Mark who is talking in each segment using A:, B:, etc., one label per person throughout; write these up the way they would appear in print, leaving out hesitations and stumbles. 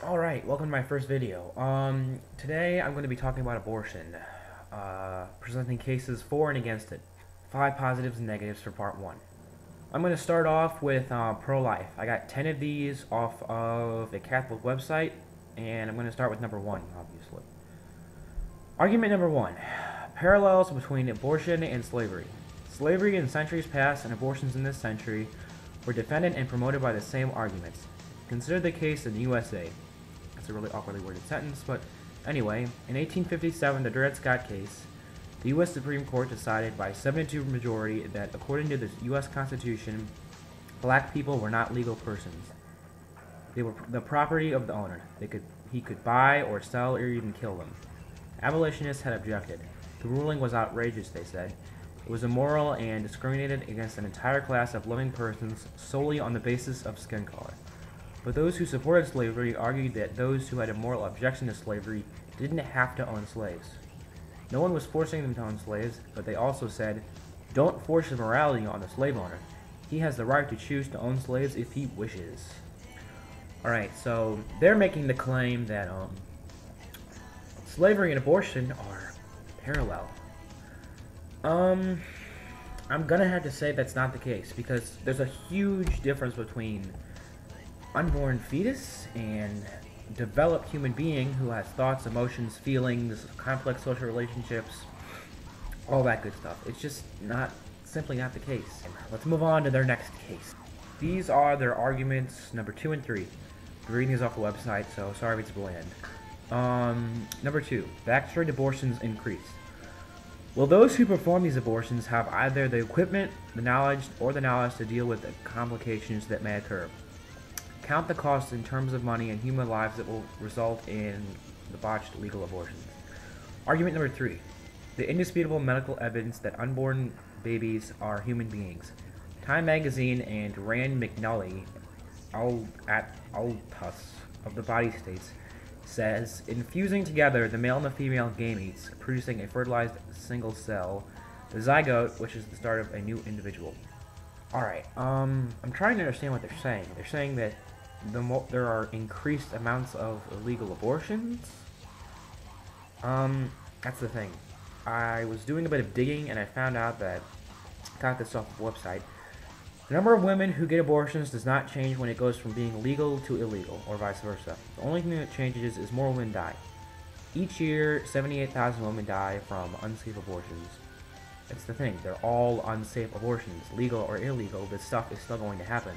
A: Alright, welcome to my first video. Today I'm going to be talking about abortion, presenting cases for and against it. 5 positives and negatives for part 1. I'm going to start off with pro-life. I got 10 of these off of a Catholic website, and I'm going to start with number 1, obviously. Argument number 1. Parallels between abortion and slavery. Slavery in centuries past and abortions in this century were defended and promoted by the same arguments. Consider the case in the USA. That's a really awkwardly worded sentence, but anyway, in 1857, the Dred Scott case, the U.S. Supreme Court decided by 7-2 majority that according to the U.S. Constitution, black people were not legal persons. They were the property of the owner. He could buy or sell or even kill them. Abolitionists had objected. The ruling was outrageous, they said. It was immoral and discriminated against an entire class of living persons solely on the basis of skin color. But those who supported slavery argued that those who had a moral objection to slavery didn't have to own slaves. No one was forcing them to own slaves, but they also said, don't force your morality on the slave owner. He has the right to choose to own slaves if he wishes. Alright, so they're making the claim that slavery and abortion are parallel. I'm gonna have to say that's not the case, because there's a huge difference between unborn fetus and developed human being who has thoughts, emotions, feelings, complex social relationships, all that good stuff. It's just simply not the case. Let's move on to their next case. These are their arguments number 2 and 3. I'm reading these off the website, so sorry if it's bland. Number 2, back-straight abortions increase. Will those who perform these abortions have either the equipment, the knowledge to deal with the complications that may occur? Count the costs in terms of money and human lives that will result in the botched legal abortions. Argument number 3. The indisputable medical evidence that unborn babies are human beings. Time magazine and Rand McNally, Altus of the Body States, says, infusing together the male and the female gametes, producing a fertilized single cell, the zygote, which is the start of a new individual. Alright, I'm trying to understand what they're saying. They're saying that there are increased amounts of illegal abortions? That's the thing. I was doing a bit of digging and I found out that, got this off the website, the number of women who get abortions does not change when it goes from being legal to illegal, or vice versa. The only thing that changes is more women die. Each year, 78,000 women die from unsafe abortions. That's the thing, they're all unsafe abortions. Legal or illegal, this stuff is still going to happen.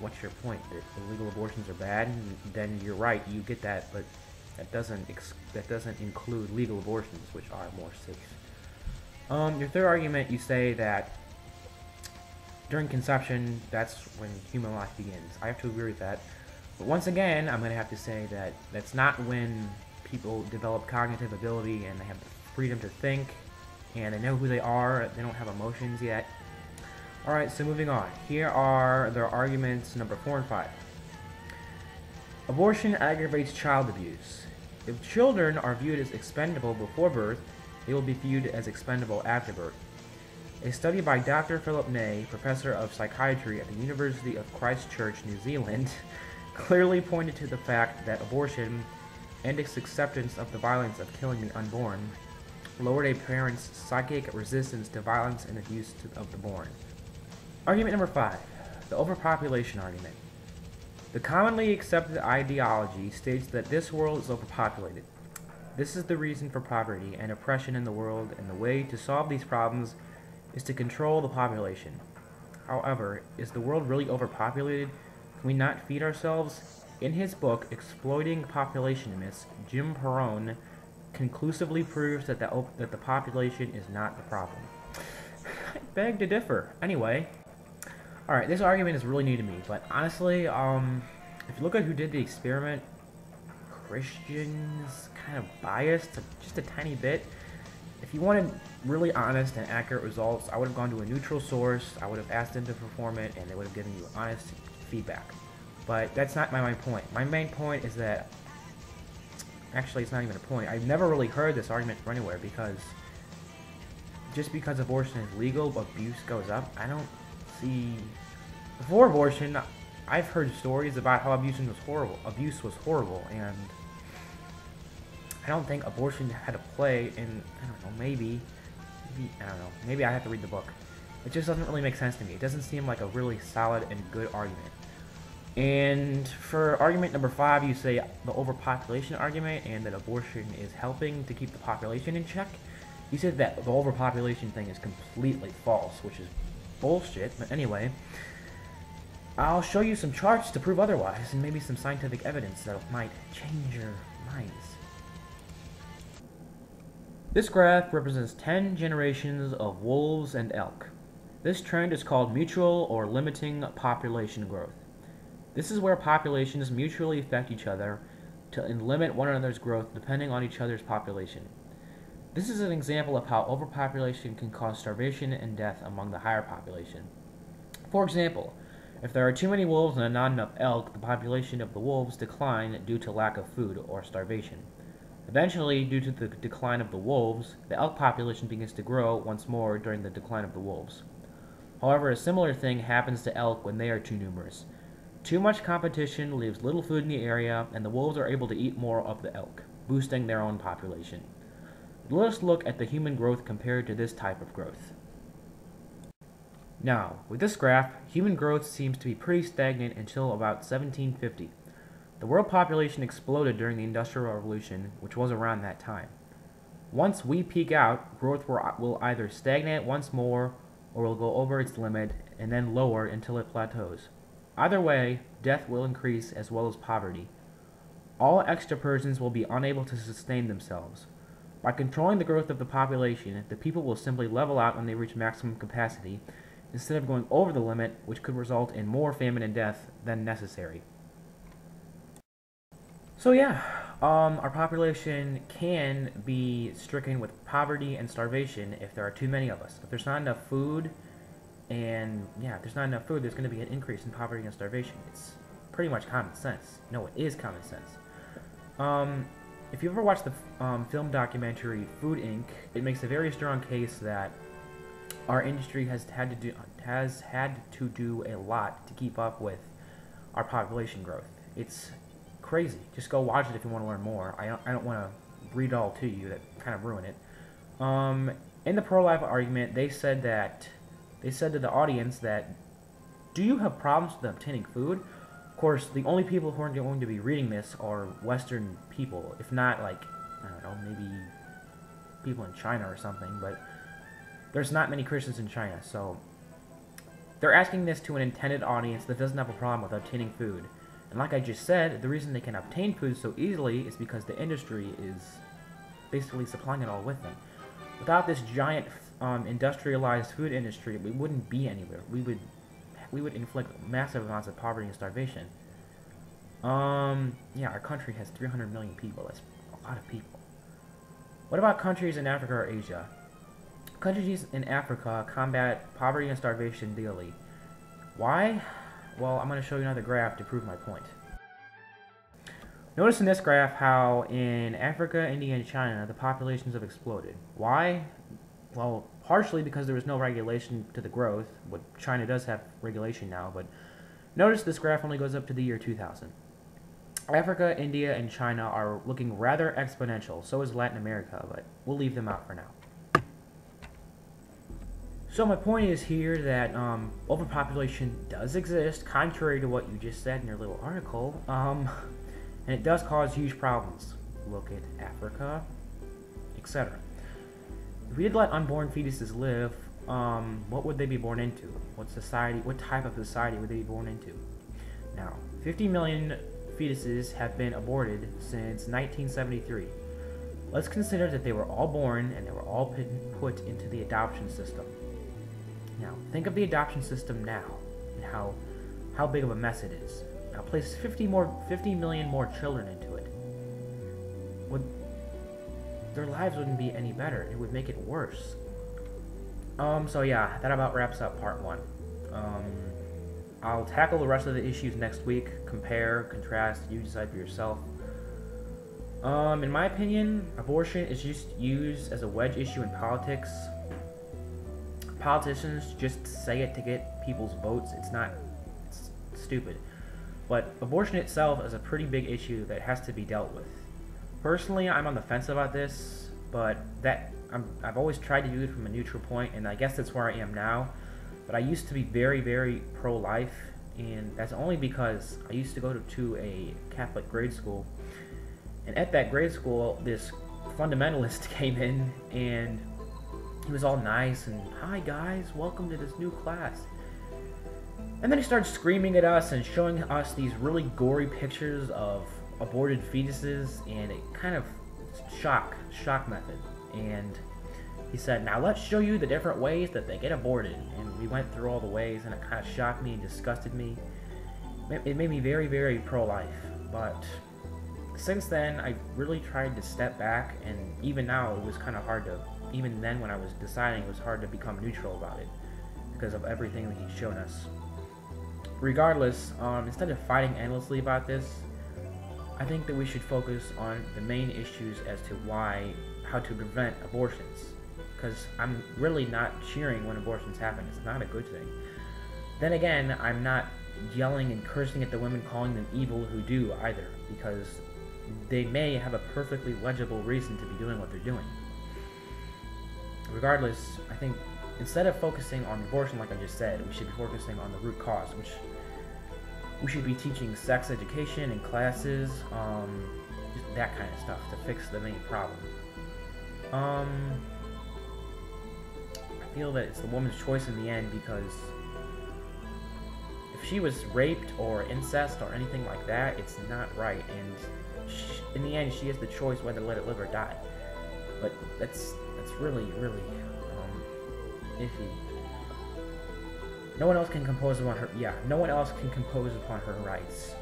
A: What's your point? That illegal abortions are bad? Then you're right, you get that, but that doesn't include legal abortions, which are more safe. Your third argument, you say that during conception, that's when human life begins. I have to agree with that. But once again, I'm going to have to say that that's not when people develop cognitive ability and they have the freedom to think, and they know who they are, they don't have emotions yet. Alright, so moving on. Here are their arguments number 4 and 5. Abortion aggravates child abuse. If children are viewed as expendable before birth, they will be viewed as expendable after birth. A study by Dr. Philip Ney, professor of psychiatry at the University of Christchurch, New Zealand, clearly pointed to the fact that abortion and its acceptance of the violence of killing the unborn lowered a parent's psychic resistance to violence and abuse of the born. Argument number 5. The overpopulation argument. The commonly accepted ideology states that this world is overpopulated. This is the reason for poverty and oppression in the world, and the way to solve these problems is to control the population. However, is the world really overpopulated? Can we not feed ourselves? In his book, Exploiting Population Myths, Jim Perrone conclusively proves that the population is not the problem. I beg to differ. Anyway, alright, this argument is really new to me, but honestly, if you look at who did the experiment, Christians kind of biased just a tiny bit. If you wanted really honest and accurate results, I would have gone to a neutral source, I would have asked them to perform it, and they would have given you honest feedback. But that's not my main point. My main point is that, actually it's not even a point, I've never really heard this argument from anywhere, because just because abortion is legal, abuse goes up. I don't see... Before abortion, I've heard stories about how abuse was horrible, and I don't think abortion had a play in, I don't know, maybe, I don't know, maybe I have to read the book. It just doesn't really make sense to me. It doesn't seem like a really solid and good argument. And for argument number 5, you say the overpopulation argument and that abortion is helping to keep the population in check. You said that the overpopulation thing is completely false, which is bullshit, but anyway. I'll show you some charts to prove otherwise, and maybe some scientific evidence that might change your minds. This graph represents 10 generations of wolves and elk. This trend is called mutual or limiting population growth. This is where populations mutually affect each other and limit one another's growth depending on each other's population. This is an example of how overpopulation can cause starvation and death among the higher population. For example, if there are too many wolves and not enough elk, the population of the wolves decline due to lack of food or starvation. Eventually, due to the decline of the wolves, the elk population begins to grow once more during the decline of the wolves. However, a similar thing happens to elk when they are too numerous. Too much competition leaves little food in the area, and the wolves are able to eat more of the elk, boosting their own population. Let us look at the human growth compared to this type of growth. Now, with this graph, human growth seems to be pretty stagnant until about 1750. The world population exploded during the Industrial Revolution, which was around that time. Once we peak out, growth will either stagnate once more or will go over its limit and then lower until it plateaus. Either way, death will increase as well as poverty. All extra persons will be unable to sustain themselves. By controlling the growth of the population, the people will simply level out when they reach maximum capacity, instead of going over the limit, which could result in more famine and death than necessary. So yeah, our population can be stricken with poverty and starvation if there are too many of us. If there's not enough food, and yeah, if there's not enough food, there's going to be an increase in poverty and starvation. It's pretty much common sense. No, it is common sense. If you ever watched the film documentary Food Inc., it makes a very strong case that our industry has had to do a lot to keep up with our population growth. It's crazy. Just go watch it if you want to learn more. I don't want to read it all to you. That kind of ruin it. In the pro-life argument, they said to the audience that, do you have problems with obtaining food? Of course, the only people who are going to be reading this are Western people, if not, like, I don't know, maybe people in China or something, but there's not many Christians in China, so they're asking this to an intended audience that doesn't have a problem with obtaining food. And like I just said, the reason they can obtain food so easily is because the industry is basically supplying it all with them. Without this giant industrialized food industry, we wouldn't be anywhere. We would inflict massive amounts of poverty and starvation. Yeah, our country has 300 million people. That's a lot of people. What about countries in Africa or Asia? Countries in Africa combat poverty and starvation daily. Why? Well, I'm going to show you another graph to prove my point. Notice in this graph how in Africa, India, and China, the populations have exploded. Why? Well, partially because there was no regulation to the growth, but China does have regulation now, but notice this graph only goes up to the year 2000. Africa, India, and China are looking rather exponential, so is Latin America, but we'll leave them out for now. So my point is here that overpopulation does exist, contrary to what you just said in your little article, and it does cause huge problems. Look at Africa, etc. If we did let unborn fetuses live, what would they be born into? What type of society would they be born into? Now, 50 million fetuses have been aborted since 1973. Let's consider that they were all born and they were all put into the adoption system. Now, think of the adoption system now and how big of a mess it is. Now, place 50 million more children into it. Their lives wouldn't be any better. It would make it worse. So yeah, that about wraps up part 1. I'll tackle the rest of the issues next week. Compare, contrast, you decide for yourself. In my opinion, abortion is just used as a wedge issue in politics. Politicians just say it to get people's votes. It's stupid. But abortion itself is a pretty big issue that has to be dealt with. Personally, I'm on the fence about this, but I've always tried to do it from a neutral point, and I guess that's where I am now. But I used to be very, very pro-life, and that's only because I used to go to a Catholic grade school, and at that grade school, this fundamentalist came in, and he was all nice, and, "Hi guys, welcome to this new class." And then he started screaming at us and showing us these really gory pictures of aborted fetuses, and it kind of shock method. And he said, "Now let's show you the different ways that they get aborted." And we went through all the ways, and it kind of shocked me and disgusted me. It made me very, very pro-life. But since then, I really tried to step back, and even now, it was kind of hard to, even then when I was deciding, it was hard to become neutral about it because of everything that he's shown us. Regardless, instead of fighting endlessly about this, I think that we should focus on the main issues as to how to prevent abortions. Because I'm really not cheering when abortions happen. It's not a good thing. Then again, I'm not yelling and cursing at the women, calling them evil who do either, because they may have a perfectly legible reason to be doing what they're doing. Regardless, I think instead of focusing on abortion, like I just said, we should be focusing on the root cause, which we should be teaching sex education in classes, just that kind of stuff to fix the main problem. I feel that it's the woman's choice in the end, because if she was raped or incest or anything like that, it's not right, and in the end, she has the choice whether to let it live or die. But that's really, really iffy. No one else can compose upon her. Yeah, no one else can compose upon her rights.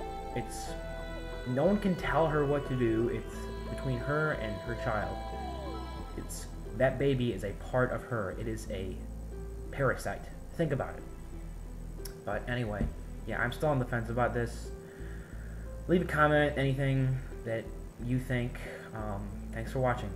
A: No one can tell her what to do. It's between her and her child. That baby is a part of her. It is a parasite. Think about it. But anyway, yeah, I'm still on the fence about this. Leave a comment, anything that you think. Thanks for watching.